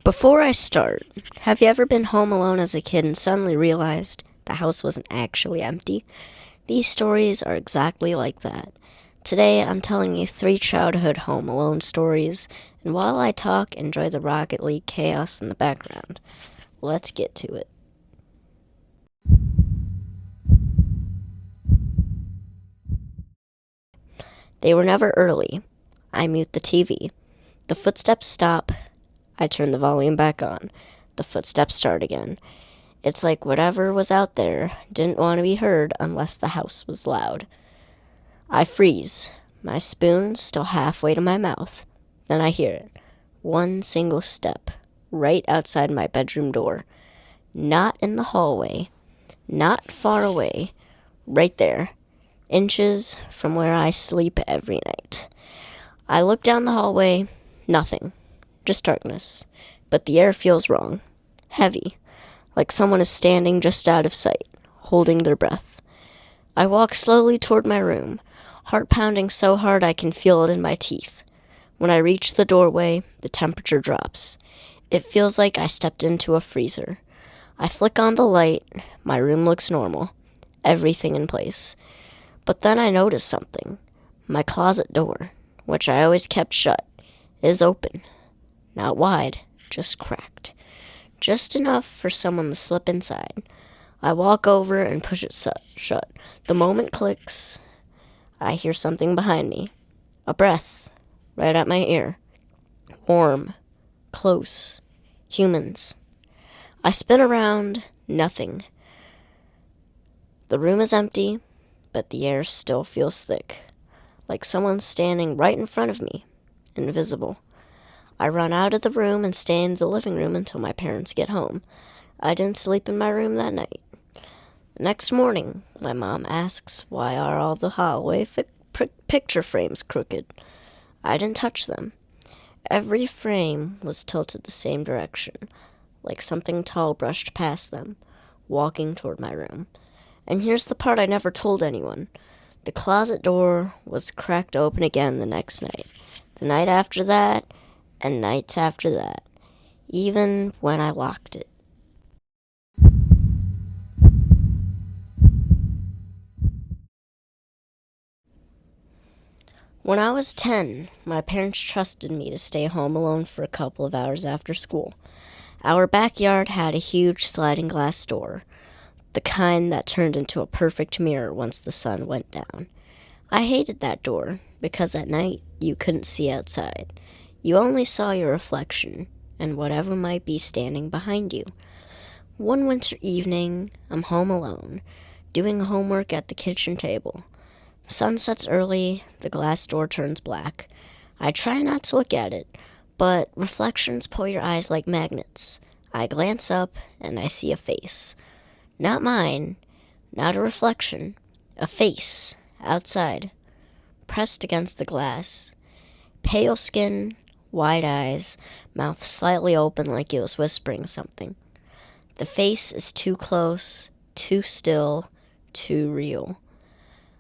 Before I start, have you ever been home alone as a kid and suddenly realized the house wasn't actually empty? These stories are exactly like that. Today, I'm telling you three childhood home alone stories, and while I talk, enjoy the Rocket League chaos in the background. Let's get to it. They were never early. I mute the TV. The footsteps stop. I turn the volume back on. The footsteps start again. It's like whatever was out there didn't want to be heard unless the house was loud. I freeze, my spoon still halfway to my mouth. Then I hear it. One single step, right outside my bedroom door. Not in the hallway, not far away, right there, inches from where I sleep every night. I look down the hallway, nothing, just darkness. But the air feels wrong, heavy, like someone is standing just out of sight, holding their breath. I walk slowly toward my room, heart pounding so hard I can feel it in my teeth. When I reach the doorway, the temperature drops. It feels like I stepped into a freezer. I flick on the light. My room looks normal. Everything in place. But then I notice something. My closet door, which I always kept shut, is open. Not wide, just cracked. Just enough for someone to slip inside. I walk over and push it shut. The moment clicks. I hear something behind me. A breath, right at my ear. Warm, close, humans. I spin around, nothing. The room is empty, but the air still feels thick, like someone's standing right in front of me, invisible. I run out of the room and stay in the living room until my parents get home. I didn't sleep in my room that night. The next morning, my mom asks why are all the hallway picture frames crooked. I didn't touch them. Every frame was tilted the same direction, like something tall brushed past them, walking toward my room. And here's the part I never told anyone. The closet door was cracked open again the next night, the night after that, and nights after that, even when I locked it. When I was 10, my parents trusted me to stay home alone for a couple of hours after school. Our backyard had a huge sliding glass door, the kind that turned into a perfect mirror once the sun went down. I hated that door because at night you couldn't see outside. You only saw your reflection and whatever might be standing behind you. One winter evening, I'm home alone, doing homework at the kitchen table. The sun sets early, the glass door turns black. I try not to look at it, but reflections pull your eyes like magnets. I glance up and I see a face. Not mine, not a reflection, a face, outside, pressed against the glass. Pale skin, wide eyes, mouth slightly open like it was whispering something. The face is too close, too still, too real.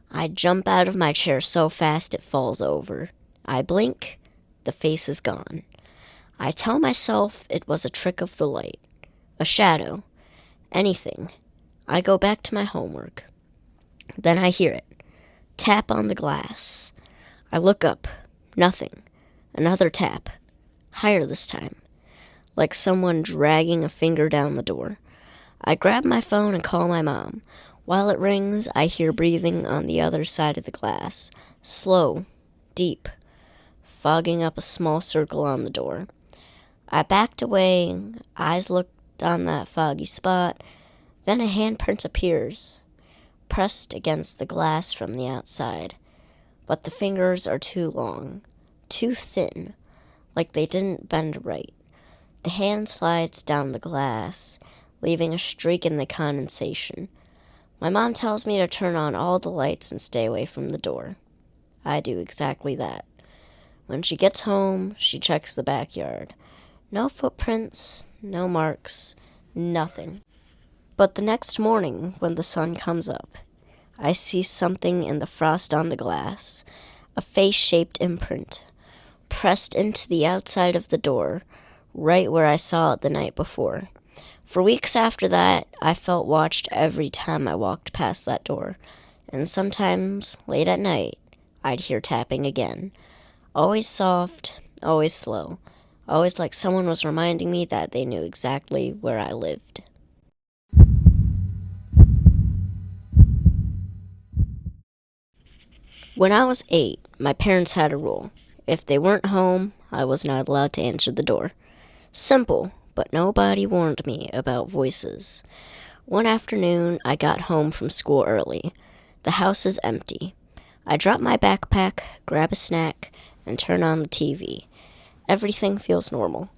I jump out of my chair so fast it falls over. I blink, the face is gone. I tell myself it was a trick of the light, a shadow, anything. I go back to my homework. Then I hear it. Tap on the glass. I look up. Nothing. Another tap. Higher this time. Like someone dragging a finger down the door. I grab my phone and call my mom. While it rings, I hear breathing on the other side of the glass. Slow. Deep. Fogging up a small circle on the door. I backed away. Eyes looked on that foggy spot. Then a handprint appears, pressed against the glass from the outside. But the fingers are too long, too thin, like they didn't bend right. The hand slides down the glass, leaving a streak in the condensation. My mom tells me to turn on all the lights and stay away from the door. I do exactly that. When she gets home, she checks the backyard. No footprints, no marks, nothing. But the next morning, when the sun comes up, I see something in the frost on the glass, a face-shaped imprint, pressed into the outside of the door, right where I saw it the night before. For weeks after that, I felt watched every time I walked past that door, and sometimes, late at night, I'd hear tapping again. Always soft, always slow, always like someone was reminding me that they knew exactly where I lived. When I was 8, my parents had a rule. If they weren't home, I was not allowed to answer the door. Simple, but nobody warned me about voices. One afternoon, I got home from school early. The house is empty. I drop my backpack, grab a snack, and turn on the TV. Everything feels normal.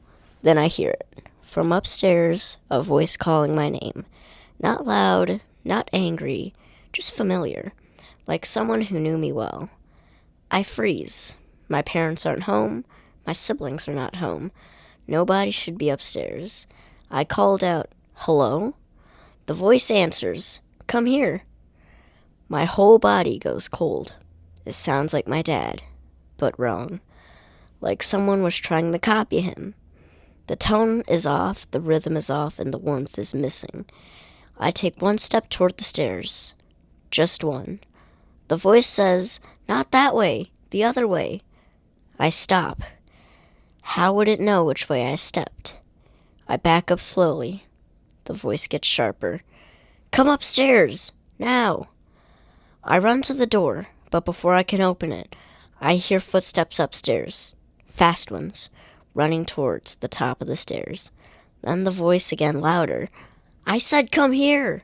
Then I hear it. From upstairs, a voice calling my name. Not loud, not angry, just familiar, like someone who knew me well. I freeze. My parents aren't home. My siblings are not home. Nobody should be upstairs. I called out, "Hello?" The voice answers, "Come here." My whole body goes cold. It sounds like my dad, but wrong. Like someone was trying to copy him. The tone is off, the rhythm is off, and the warmth is missing. I take one step toward the stairs. Just one. The voice says, "Not that way, the other way." I stop. How would it know which way I stepped? I back up slowly. The voice gets sharper. "Come upstairs, now." I run to the door, but before I can open it, I hear footsteps upstairs. Fast ones, running towards the top of the stairs. Then the voice again louder. "I said come here!"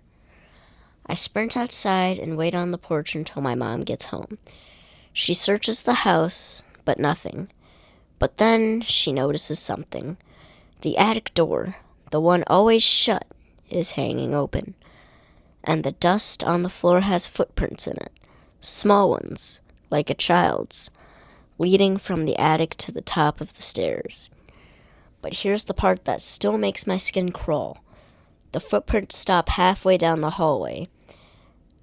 I sprint outside and wait on the porch until my mom gets home. She searches the house, but nothing. But then she notices something. The attic door, the one always shut, is hanging open. And the dust on the floor has footprints in it. Small ones, like a child's, leading from the attic to the top of the stairs. But here's the part that still makes my skin crawl. The footprints stop halfway down the hallway,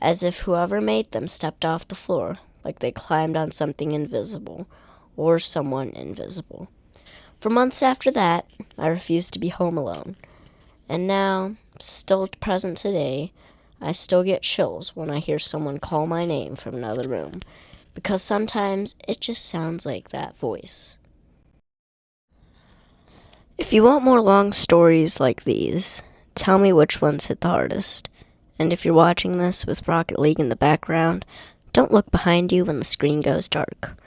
as if whoever made them stepped off the floor, like they climbed on something invisible, or someone invisible. For months after that, I refused to be home alone. And now, still present today, I still get chills when I hear someone call my name from another room, because sometimes it just sounds like that voice. If you want more long stories like these, tell me which ones hit the hardest. And if you're watching this with Rocket League in the background, don't look behind you when the screen goes dark.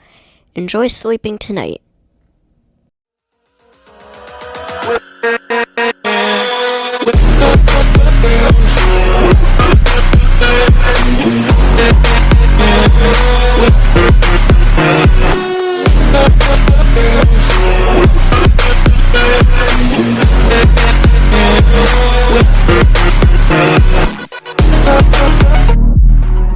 Enjoy sleeping tonight.